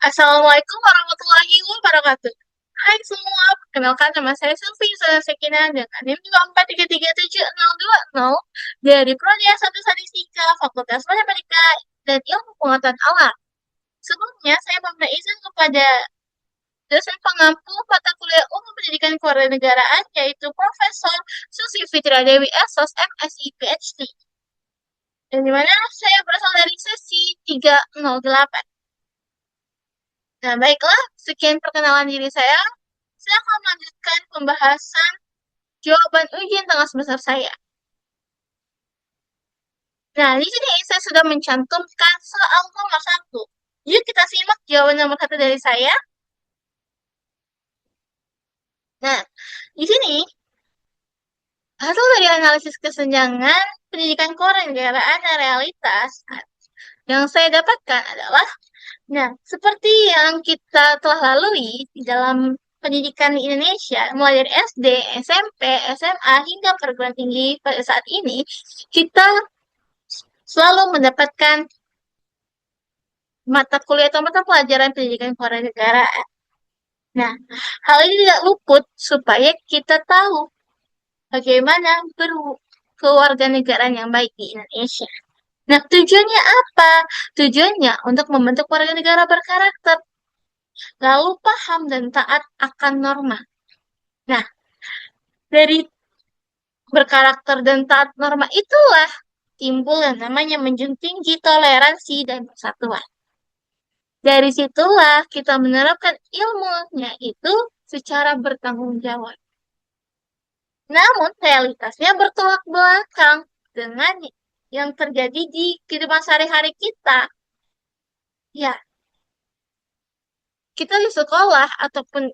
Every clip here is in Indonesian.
Assalamualaikum warahmatullahi wabarakatuh. Hai semua, perkenalkan nama saya Sylvie Sekina dengan NIM 2433700 dari Prodi S1 Statistika, Fakultas Matematika dan Ilmu Pengetahuan Alam. Sebelumnya, saya meminta izin kepada dosen pengampu mata kuliah Umum Pendidikan Kewarganegaraan, yaitu Profesor Susi Fitria Dewi Esos, MSI, PhD. Dan di mana saya berasal dari sesi 308. Nah, baiklah, sekian perkenalan diri saya. Saya akan melanjutkan pembahasan jawaban ujian tengah semester saya. Nah, di sini saya sudah mencantumkan soal nomor satu. Yuk kita simak jawaban nomor satu dari saya. Nah, di sini hasil dari analisis kesenjangan pendidikan kewarganegaraan dan realitas yang saya dapatkan adalah, nah, seperti yang kita telah lalui di dalam pendidikan di Indonesia, mulai dari SD, SMP, SMA, hingga perguruan tinggi pada saat ini, kita selalu mendapatkan mata kuliah atau mata pelajaran pendidikan kewarganegaraan. Nah, hal ini tidak luput supaya kita tahu bagaimana berkewarganegaraan yang baik di Indonesia. Nah, tujuannya apa? Tujuannya untuk membentuk warga negara berkarakter, lalu paham dan taat akan norma. Nah, dari berkarakter dan taat norma itulah timbul yang namanya menjunjung tinggi toleransi dan persatuan. Dari situlah kita menerapkan ilmunya itu secara bertanggung jawab. Namun realitasnya bertolak belakang dengan yang terjadi di kehidupan sehari-hari kita. Ya, kita di sekolah ataupun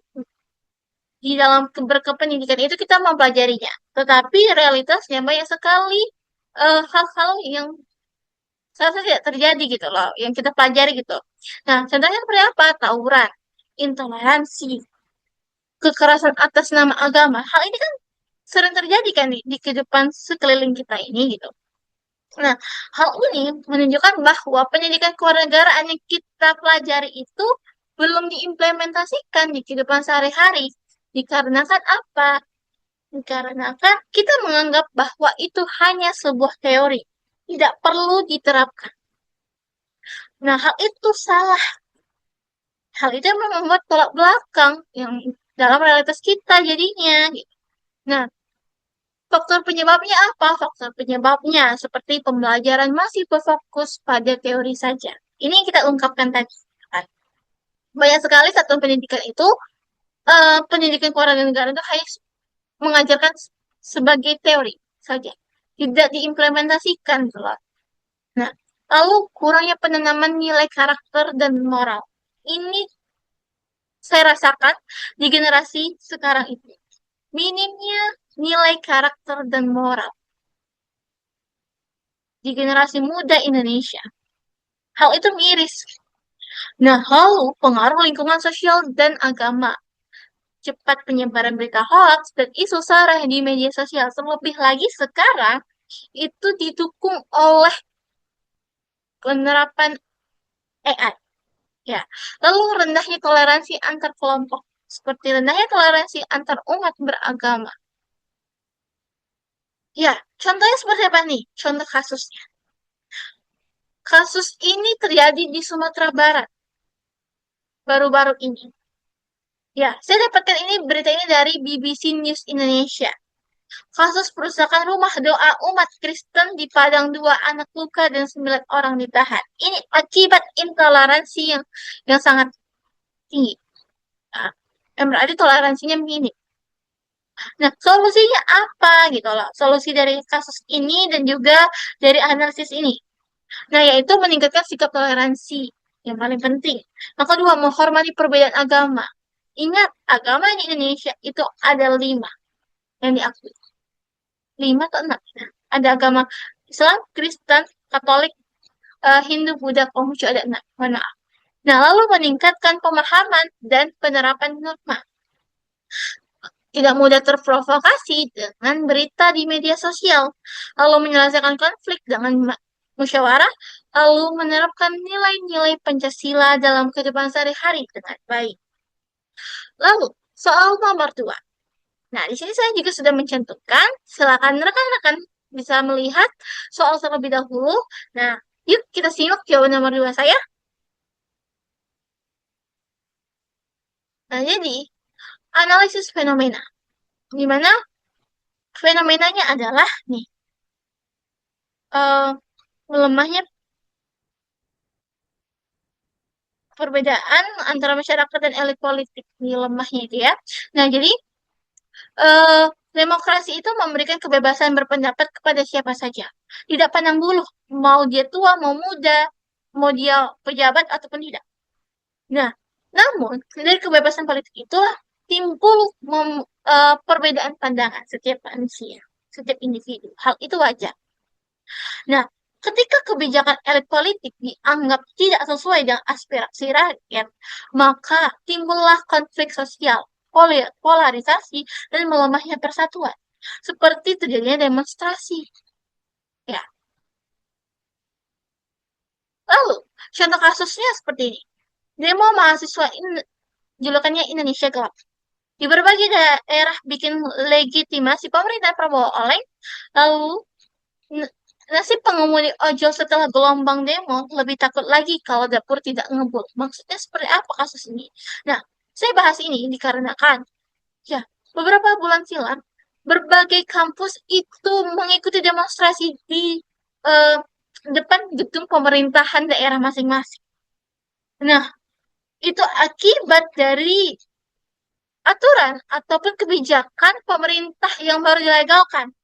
di dalam berkependidikan itu kita mempelajarinya. Tetapi realitasnya banyak sekali hal-hal yang seharusnya tidak terjadi gitu loh, yang kita pelajari gitu. Nah, contohnya seperti apa? Tawuran, intoleransi, kekerasan atas nama agama. Hal ini kan sering terjadi kan di kehidupan sekeliling kita ini gitu. Nah, hal ini menunjukkan bahwa pendidikan kewarganegaraan yang kita pelajari itu belum diimplementasikan di kehidupan sehari-hari. Dikarenakan apa? Dikarenakan kita menganggap bahwa itu hanya sebuah teori, tidak perlu diterapkan. Nah, hal itu salah. Hal itu membuat tolak belakang yang dalam realitas kita jadinya, gitu. Nah, faktor penyebabnya apa? Faktor penyebabnya seperti pembelajaran masih berfokus pada teori saja. Ini yang kita ungkapkan tadi, kan. Banyak sekali satuan pendidikan itu, pendidikan kewarganegaraan itu hanya mengajarkan sebagai teori saja, tidak diimplementasikan, gitu loh. Nah, lalu kurangnya penanaman nilai karakter dan moral. Ini saya rasakan di generasi sekarang itu. Minimnya nilai karakter dan moral di generasi muda Indonesia. Hal itu miris. Nah, lalu pengaruh lingkungan sosial dan agama. Cepat penyebaran berita hoax dan isu sara di media sosial. Terlebih lagi sekarang itu didukung oleh penerapan AI. Ya. Lalu rendahnya toleransi antar kelompok. Seperti rendahnya toleransi antar umat beragama. Ya, contohnya seperti apa nih? Contoh kasusnya. Kasus ini terjadi di Sumatera Barat baru-baru ini. Ya, saya dapatkan ini berita ini dari BBC News Indonesia. Kasus perusakan rumah doa umat Kristen di Padang, 2 anak luka dan 9 orang ditahan. Ini akibat intoleransi yang sangat tinggi. Nah, yang berarti toleransinya minim. Nah, solusinya apa gitu loh? Solusi dari kasus ini dan juga dari analisis ini. Nah, yaitu meningkatkan sikap toleransi yang paling penting. Yang kedua, menghormati perbedaan agama. Ingat, agama di Indonesia itu ada 5 yang diakui. 5 atau 6. Nah, ada agama Islam, Kristen, Katolik, Hindu, Buddha, Konghucu, ada 6. Mohon maaf. Nah, lalu meningkatkan pemahaman dan penerapan norma. Tidak mudah terprovokasi dengan berita di media sosial. Lalu menyelesaikan konflik dengan musyawarah, lalu menerapkan nilai-nilai Pancasila dalam kehidupan sehari-hari dengan baik. Lalu, soal nomor dua. Nah, di sini saya juga sudah mencantumkan, silakan rekan-rekan bisa melihat soal terlebih dahulu. Nah, yuk kita simak jawaban nomor dua saya. Nah, jadi, analisis fenomena. Di mana fenomenanya adalah, nih, eh, melemahnya perbedaan antara masyarakat dan elit politik. Ini lemahnya itu ya. Nah, jadi, eh, demokrasi itu memberikan kebebasan berpendapat kepada siapa saja. Tidak pandang bulu, mau dia tua, mau muda, mau dia pejabat ataupun tidak. Nah, namun dari kebebasan politik itulah timbul perbedaan pandangan setiap manusia, setiap individu. Hal itu wajar. Nah, ketika kebijakan elit politik dianggap tidak sesuai dengan aspirasi rakyat, maka timbullah konflik sosial, polarisasi, dan melemahnya persatuan. Seperti terjadinya demonstrasi. Ya, lalu contoh kasusnya seperti ini. Demo mahasiswa julukannya Indonesia Gelap. Di berbagai daerah bikin legitimasi pemerintah Prabowo oleng, lalu nasib pengemudi ojol setelah gelombang demo lebih takut lagi kalau dapur tidak ngebul. Maksudnya seperti apa kasus ini? Nah, saya bahas ini dikarenakan, ya, beberapa bulan silam, berbagai kampus itu mengikuti demonstrasi di eh, depan gedung pemerintahan daerah masing-masing. Nah, itu akibat dari aturan ataupun kebijakan pemerintah yang baru dilegalkan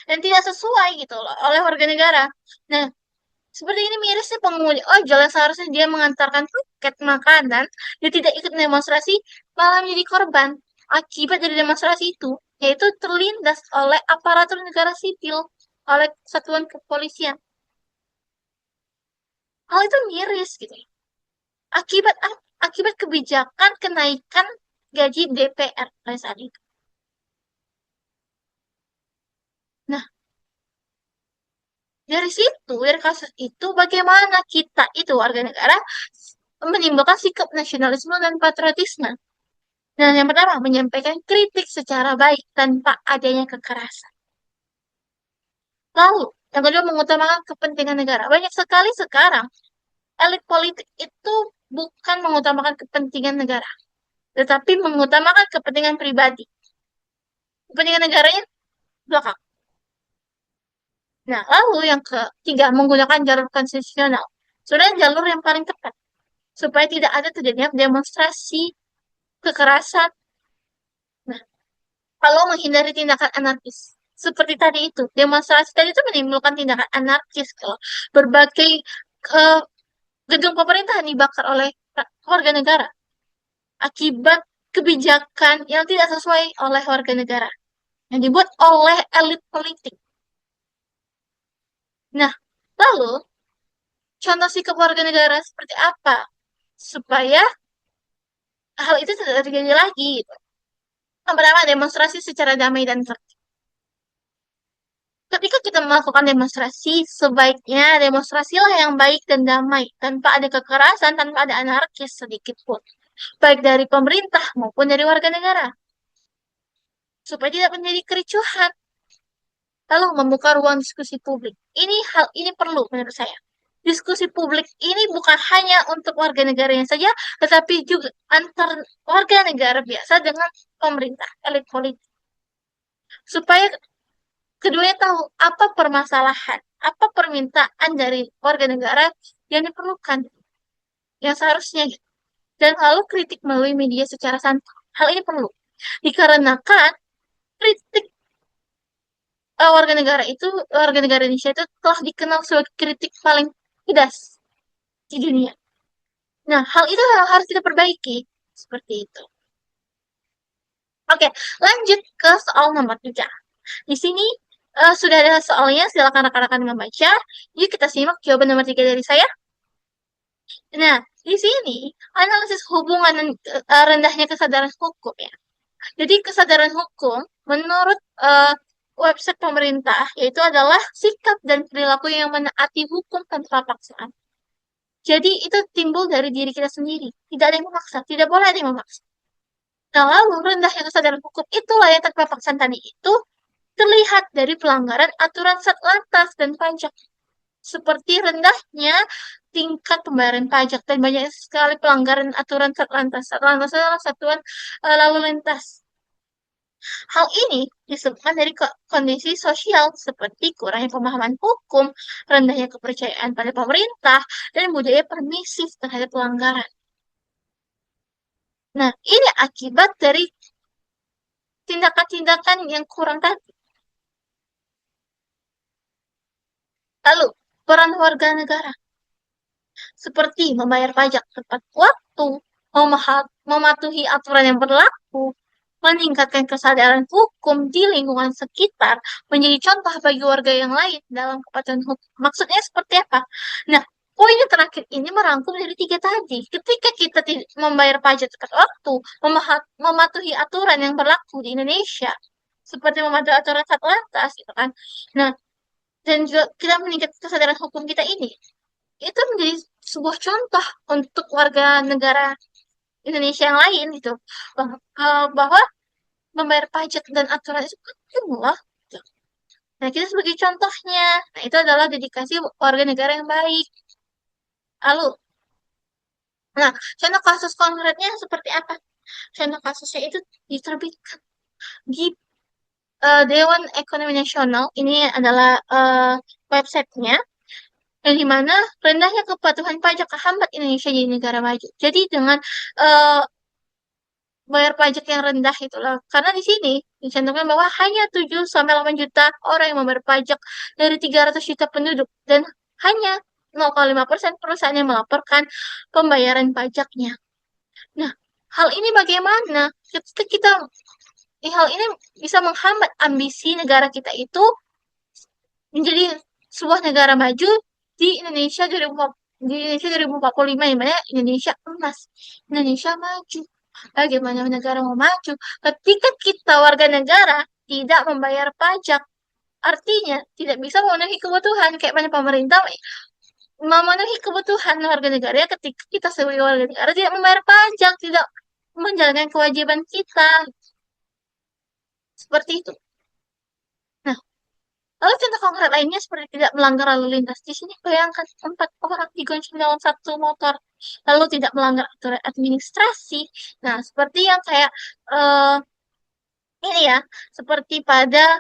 dan tidak sesuai gitu loh oleh warga negara. Nah, seperti ini mirisnya pengemudi ojol yang seharusnya dia mengantarkan paket makanan, dia tidak ikut demonstrasi, malah menjadi korban akibat dari demonstrasi itu, yaitu terlindas oleh aparatur negara sipil, oleh satuan kepolisian. Hal itu miris gitu. Akibat akibat kebijakan kenaikan gaji DPR pada saat itu. Nah, dari situ, dari kasus itu, bagaimana kita itu warga negara menimbulkan sikap nasionalisme dan patriotisme. Nah, yang pertama, menyampaikan kritik secara baik tanpa adanya kekerasan. Lalu, yang kedua, mengutamakan kepentingan negara. Banyak sekali sekarang, elit politik itu bukan mengutamakan kepentingan negara, tetapi mengutamakan kepentingan pribadi. Kepentingan negaranya belakang. Nah, lalu yang ketiga, menggunakan jalur konstitusional. Sebenarnya jalur yang paling tepat, supaya tidak ada terjadinya demonstrasi, kekerasan. Nah, kalau menghindari tindakan anarkis. Seperti tadi itu, demonstrasi tadi itu menimbulkan tindakan anarkis kalau berbagai eh, gedung pemerintahan dibakar oleh warga negara akibat kebijakan yang tidak sesuai oleh warga negara yang dibuat oleh elit politik. Nah, lalu contoh sikap warga negara seperti apa supaya hal itu tidak terjadi lagi gitu. Yang pertama, demonstrasi secara damai dan tertib. Ketika kita melakukan demonstrasi, sebaiknya demonstrasilah yang baik dan damai, tanpa ada kekerasan, tanpa ada anarkis sedikit pun, baik dari pemerintah maupun dari warga negara, supaya tidak menjadi kericuhan. Lalu membuka ruang diskusi publik. Hal ini perlu menurut saya. Diskusi publik ini bukan hanya untuk warga negaranya saja, tetapi juga antar warga negara biasa dengan pemerintah, elit politik, supaya keduanya tahu apa permasalahan, apa permintaan dari warga negara yang diperlukan, yang seharusnya gitu. Dan lalu kritik melalui media secara santai. Hal ini perlu. Dikarenakan kritik warga negara Indonesia itu telah dikenal sebagai kritik paling pedas di dunia. Nah, hal itu harus kita perbaiki. Seperti itu. Oke, lanjut ke soal nomor 3. Di sini sudah ada soalnya, silakan rekan-rekan membaca. Yuk kita simak jawaban nomor 3 dari saya. Nah, di sini analisis hubungan rendahnya kesadaran hukum ya. Jadi kesadaran hukum menurut website pemerintah, yaitu adalah sikap dan perilaku yang menaati hukum tanpa paksaan. Jadi itu timbul dari diri kita sendiri. Tidak ada yang memaksa, tidak boleh ada yang memaksa. Nah, lalu rendahnya kesadaran hukum itulah yang tanpa paksaan tadi itu terlihat dari pelanggaran aturan Satlantas dan pajak. Seperti rendahnya tingkat pembayaran pajak dan banyak sekali pelanggaran aturan Satlantas. Satlantas adalah satuan lalu lintas. Hal ini disebabkan dari kondisi sosial seperti kurangnya pemahaman hukum, rendahnya kepercayaan pada pemerintah, dan budaya permisif terhadap pelanggaran. Nah, ini akibat dari tindakan-tindakan yang kurang tadi. Lalu, peran warga negara seperti membayar pajak tepat waktu, mematuhi aturan yang berlaku, meningkatkan kesadaran hukum di lingkungan sekitar, menjadi contoh bagi warga yang lain dalam kepatuhan hukum. Maksudnya seperti apa? Nah, poin yang terakhir ini merangkum dari tiga tadi. Ketika kita membayar pajak tepat waktu, mematuhi aturan yang berlaku di Indonesia, seperti mematuhi aturan Satlantas, gitu kan. Nah, dan juga kita meningkatkan kesadaran hukum kita ini, itu menjadi sebuah contoh untuk warga negara Indonesia yang lain gitu bahwa membayar pajak dan aturan itu penting loh. Gitu. Nah, kita sebagai contohnya, nah itu adalah dedikasi warga negara yang baik. Lalu, nah, contoh kasus konkretnya seperti apa? Contoh kasusnya itu diterbitkan di Dewan Ekonomi Nasional. Ini adalah websitenya, yang dimana rendahnya kepatuhan pajak kehambat Indonesia jadi negara maju. Jadi dengan uh, bayar pajak yang rendah itulah. Karena di sini dicantumkan bahwa hanya 7 sampai 8 juta orang yang membayar pajak dari 300 juta penduduk dan hanya 0,5% perusahaan yang melaporkan pembayaran pajaknya. Nah, hal ini bagaimana? Ketika kita hal ini bisa menghambat ambisi negara kita itu menjadi sebuah negara maju di Indonesia 2045, yang mana Indonesia emas, Indonesia maju. Bagaimana negara mau maju ketika kita warga negara tidak membayar pajak? Artinya tidak bisa memenuhi kebutuhan kayak mana pemerintah memenuhi kebutuhan warga negara ya ketika kita sebagai warga negara tidak membayar pajak, tidak menjalankan kewajiban kita. Seperti itu. Nah, lalu contoh konkret lainnya seperti tidak melanggar lalu lintas. Di sini bayangkan 4 orang digonceng dalam satu motor, lalu tidak melanggar aturan administrasi. Nah, seperti yang kayak eh, ini ya, seperti pada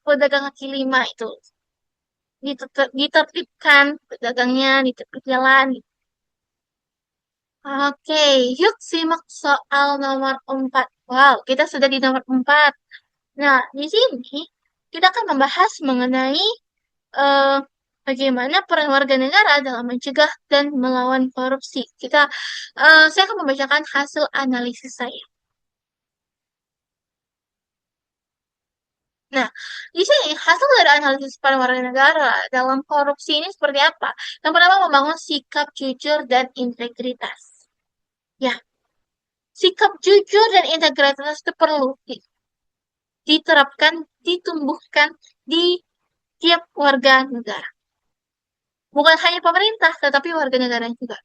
pedagang kaki lima itu ditertibkan pedagangnya di tepi jalan. Oke, yuk simak soal nomor 4. Wow, kita sudah di nomor 4. Nah, di sini kita akan membahas mengenai eh, bagaimana peran warga negara dalam mencegah dan melawan korupsi. Saya akan membacakan hasil analisis saya. Nah, di sini hasil dari analisis peran warga negara dalam korupsi ini seperti apa? Yang pertama, membangun sikap jujur dan integritas. Ya, sikap jujur dan integritas itu perlu diterapkan, ditumbuhkan di tiap warga negara. Bukan hanya pemerintah, tetapi warga negara juga.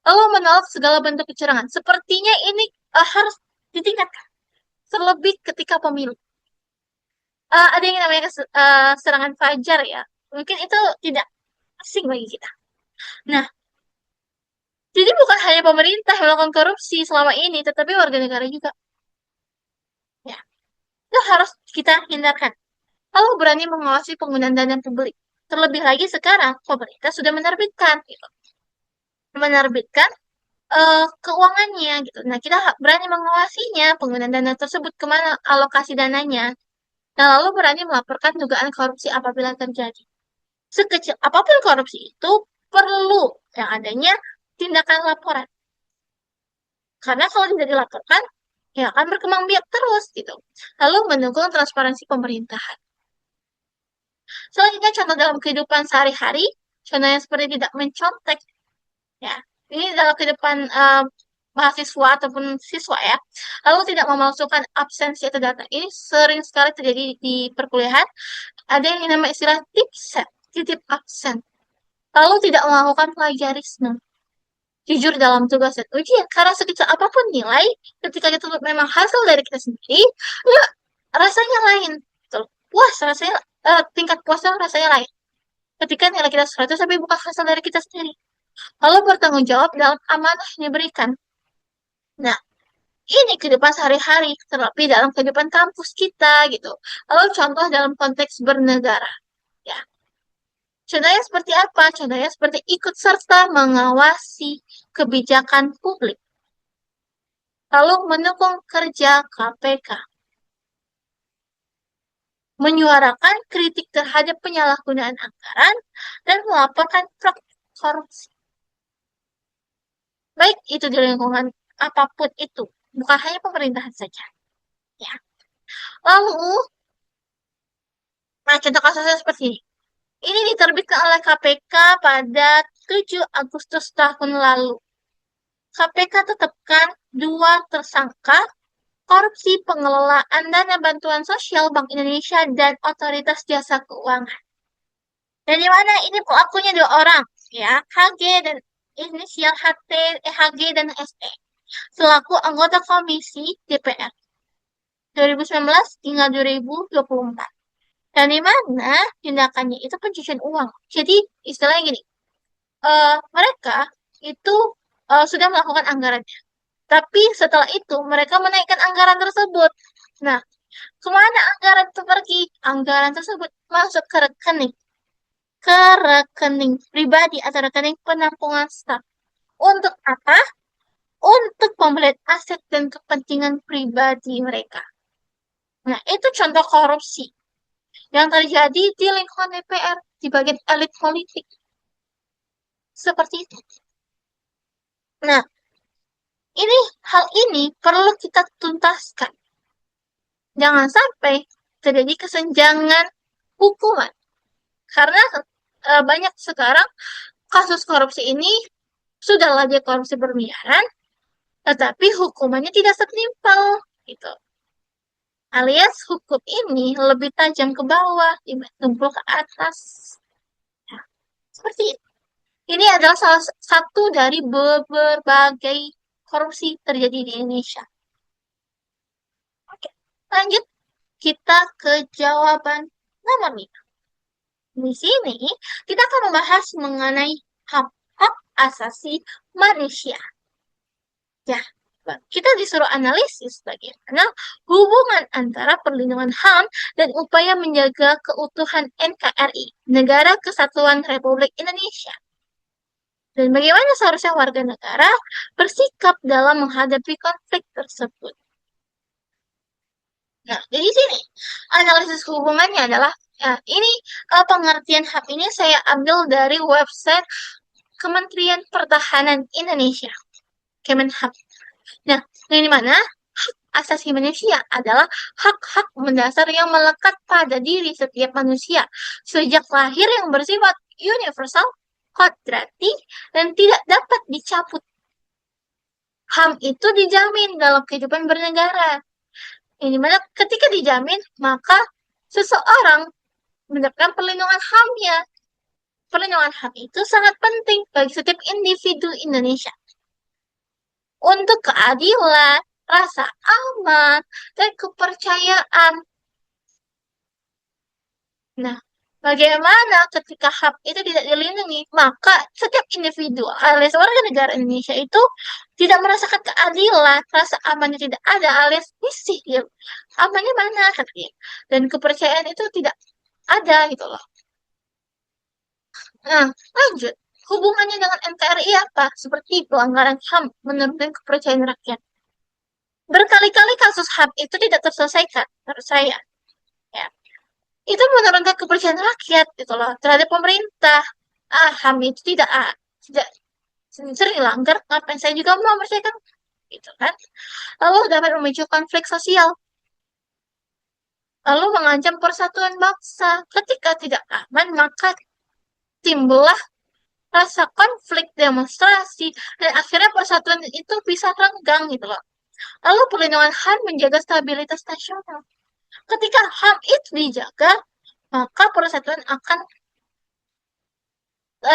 Lalu menolak segala bentuk kecurangan. Sepertinya ini harus ditingkatkan. Terlebih ketika pemilu. Ada yang namanya serangan fajar ya. Mungkin itu tidak asing bagi kita. Nah, jadi bukan hanya pemerintah yang melakukan korupsi selama ini, tetapi warga negara juga. Ya, itu harus kita hindarkan. Lalu berani mengawasi penggunaan dana publik. Terlebih lagi sekarang, pemerintah sudah menerbitkan, gitu. Menerbitkan keuangannya, gitu. Nah, kita berani mengawasinya, penggunaan dana tersebut, kemana alokasi dananya. Nah, lalu berani melaporkan dugaan korupsi apabila terjadi. Sekecil apapun korupsi itu, perlu yang adanya tindakan laporan. Karena kalau tidak dilaporkan, ya akan berkembang biak terus gitu. Lalu mendukung transparansi pemerintahan. Selanjutnya contoh dalam kehidupan sehari-hari, contohnya seperti tidak mencontek. Ya, ini dalam kehidupan mahasiswa ataupun siswa ya, lalu tidak memasukkan absensi atau data. Ini sering sekali terjadi di perkuliahan. Ada yang namanya istilah tipset, titip absen. Lalu tidak melakukan plagiarisme. Jujur dalam tugas dan ujian, karena sekecil apapun nilai, ketika itu memang hasil dari kita sendiri, ya rasanya lain. Gitu. Puas rasanya, tingkat puasnya rasanya lain. Ketika nilai kita 100 tapi bukan hasil dari kita sendiri. Lalu bertanggung jawab dalam amanah yang diberikan. Nah, ini kehidupan sehari-hari, terlebih dalam kehidupan kampus kita gitu. Lalu contoh dalam konteks bernegara. Ya, contohnya seperti apa? Contohnya seperti ikut serta mengawasi kebijakan publik, lalu mendukung kerja KPK, menyuarakan kritik terhadap penyalahgunaan anggaran, dan melaporkan praktik korupsi. Baik itu di lingkungan apapun itu, bukan hanya pemerintahan saja. Ya. Lalu, nah contoh kasusnya seperti ini. Ini diterbitkan oleh KPK pada 7 Agustus tahun lalu. KPK tetapkan 2 tersangka korupsi pengelolaan dana bantuan sosial Bank Indonesia dan Otoritas Jasa Keuangan. Dari mana ini pelakunya 2 orang, ya, HG dan inisial HT, HG dan SE, selaku anggota Komisi DPR 2019 hingga 2024. Dan di mana tindakannya itu pencucian uang. Jadi istilahnya gini, mereka itu sudah melakukan anggarannya. Tapi setelah itu mereka menaikkan anggaran tersebut. Nah, kemana anggaran itu pergi? Anggaran tersebut masuk ke rekening pribadi atau rekening penampungan staf. Untuk apa? Untuk pembelian aset dan kepentingan pribadi mereka. Nah, itu contoh korupsi yang terjadi di lingkungan DPR, di bagian elit politik. Seperti itu. Nah, hal ini perlu kita tuntaskan. Jangan sampai terjadi kesenjangan hukuman. Karena banyak sekarang kasus korupsi ini sudahlah dia korupsi bermiliaran, tetapi hukumannya tidak setimpal. Gitu. Alias hukum ini lebih tajam ke bawah dibanding ke atas. Nah, seperti itu. Ini adalah salah satu dari berbagai korupsi terjadi di Indonesia. Oke, lanjut kita ke jawaban nomor 5. Di sini kita akan membahas mengenai hak-hak asasi manusia. Ya, kita disuruh analisis bagaimana hubungan antara perlindungan HAM dan upaya menjaga keutuhan NKRI, Negara Kesatuan Republik Indonesia. Dan bagaimana seharusnya warga negara bersikap dalam menghadapi konflik tersebut. Nah, dari sini analisis hubungannya adalah ini pengertian HAM ini saya ambil dari website Kementerian Pertahanan Indonesia, Kemenhab. Nah, ini mana hak asasi manusia adalah hak-hak mendasar yang melekat pada diri setiap manusia sejak lahir yang bersifat universal, kodrati, dan tidak dapat dicabut. HAM itu dijamin dalam kehidupan bernegara. Ini mana ketika dijamin, maka seseorang mendapatkan perlindungan HAM-nya. Perlindungan HAM itu sangat penting bagi setiap individu Indonesia. Untuk keadilan, rasa aman, dan kepercayaan. Nah, bagaimana ketika HAM itu tidak dilindungi, maka setiap individu alias warga negara Indonesia itu tidak merasakan keadilan, rasa amannya tidak ada alias risih dia. Amannya mana katanya. Dan kepercayaan itu tidak ada gitu loh. Nah, lanjut. Hubungannya dengan NKRI apa? Seperti pelanggaran HAM menurunkan kepercayaan rakyat. Berkali-kali kasus HAM itu tidak terselesaikan, menurut saya. Ya. Itu menurunkan kepercayaan rakyat gitu loh terhadap pemerintah. HAM itu tidak sering dilanggar, ngapain saya juga mau mempercayakan gitu kan. Lalu dapat memicu konflik sosial. Lalu mengancam persatuan bangsa. Ketika tidak aman, maka timbullah rasa konflik, demonstrasi, dan akhirnya persatuan itu bisa renggang gitu loh. Lalu perlindungan HAM menjaga stabilitas nasional. Ketika HAM itu dijaga, maka persatuan akan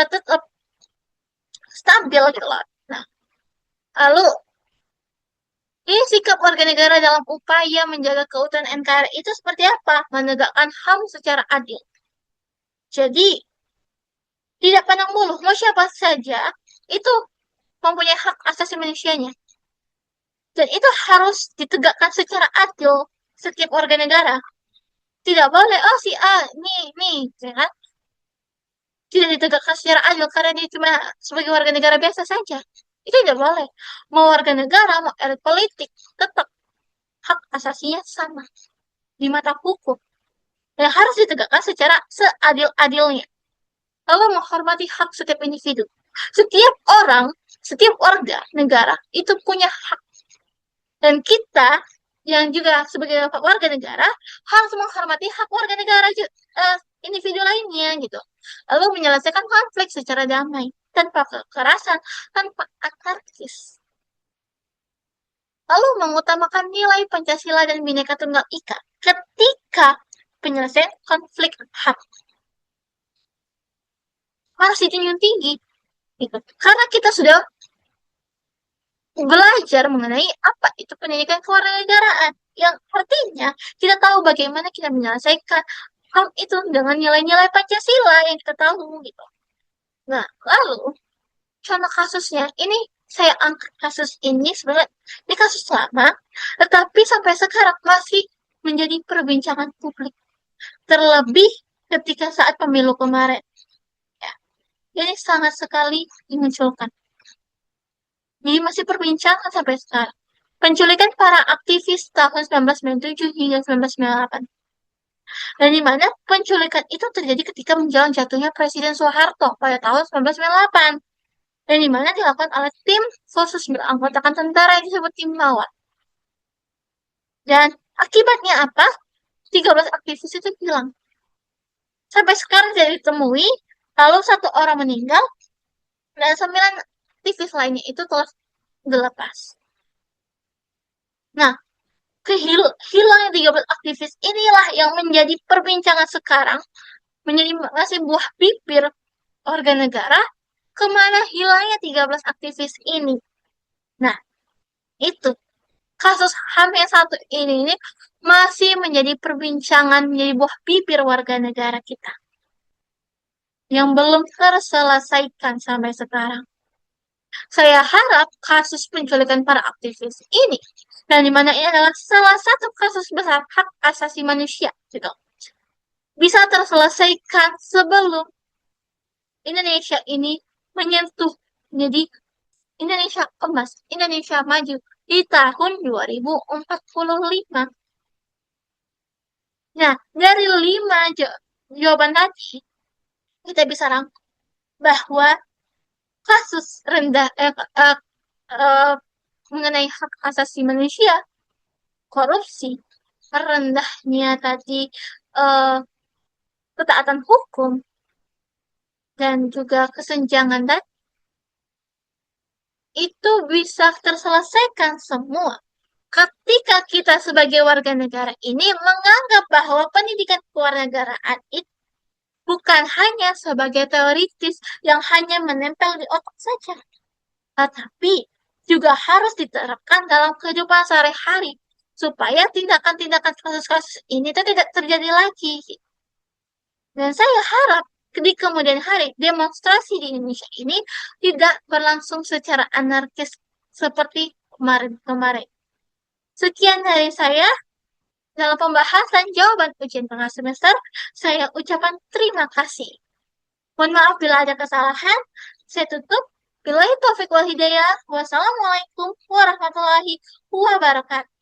tetap stabil gitu loh. Nah, lalu ini sikap warga negara dalam upaya menjaga keutuhan NKRI itu seperti apa? Menegakkan HAM secara adil. Jadi, tidak pandang bulu, mau siapa saja itu mempunyai hak asasi manusianya. Dan itu harus ditegakkan secara adil setiap warga negara. Tidak boleh, oh si A, nih, ya kan? Tidak ditegakkan secara adil karena dia cuma sebagai warga negara biasa saja. Itu tidak boleh. Mau warga negara, mau elit politik, tetap hak asasinya sama di mata hukum. Dan harus ditegakkan secara seadil-adilnya. Lalu menghormati hak setiap individu. Setiap orang, setiap warga negara itu punya hak. Dan kita yang juga sebagai warga negara harus menghormati hak warga negara individu lainnya gitu. Lalu menyelesaikan konflik secara damai, tanpa kekerasan, tanpa anarkis. Lalu mengutamakan nilai Pancasila dan Bhinneka Tunggal Ika ketika penyelesaian konflik HAM harus dijunjung tinggi gitu. Karena kita sudah belajar mengenai apa itu pendidikan kewarganegaraan yang artinya kita tahu bagaimana kita menyelesaikan HAM itu dengan nilai-nilai Pancasila yang kita tahu gitu. Nah, lalu contoh kasusnya ini saya angkat kasus ini sebenarnya ini kasus lama, tetapi sampai sekarang masih menjadi perbincangan publik. Terlebih ketika saat pemilu kemarin. Ya, ini sangat sekali dimunculkan. Jadi masih perbincangan sampai sekarang. Penculikan para aktivis tahun 1997 hingga 1998. Dan di mana penculikan itu terjadi ketika menjelang jatuhnya Presiden Soeharto pada tahun 1998. Dan di mana dilakukan oleh tim khusus beranggotakan tentara yang disebut tim Mawar. Dan akibatnya apa? 13 aktivis itu hilang. Sampai sekarang tidak ditemui, lalu satu orang meninggal, dan 9 aktivis lainnya itu telah dilepas. Nah, hilangnya 13 aktivis inilah yang menjadi perbincangan sekarang, menjadi masih buah bibir warga negara, kemana hilangnya 13 aktivis ini. Nah, itu kasus HAM yang satu ini masih menjadi perbincangan, menjadi buah bibir warga negara kita yang belum terselesaikan sampai sekarang. Saya harap kasus penculikan para aktivis ini, dan di mana ini adalah salah satu kasus besar hak asasi manusia, gitu, bisa terselesaikan sebelum Indonesia ini menyentuh menjadi Indonesia emas, Indonesia maju di tahun 2045. Nah, dari 5 jawaban tadi, kita bisa rangkum bahwa kasus rendah eh, mengenai hak asasi manusia, korupsi, rendahnya tadi eh, ketaatan hukum, dan juga kesenjangan tadi, itu bisa terselesaikan semua ketika kita sebagai warga negara ini menganggap bahwa pendidikan kewarganegaraan itu bukan hanya sebagai teoritis yang hanya menempel di otak saja, tetapi juga harus diterapkan dalam kehidupan sehari-hari supaya tindakan-tindakan kasus-kasus ini tidak terjadi lagi. Dan saya harap di kemudian hari demonstrasi di Indonesia ini tidak berlangsung secara anarkis seperti kemarin-kemarin. Sekian dari saya dalam pembahasan jawaban ujian tengah semester. Saya ucapkan terima kasih. Mohon maaf bila ada kesalahan. Saya tutup. Billahi taufiq wal hidayah. Wassalamualaikum warahmatullahi wabarakatuh.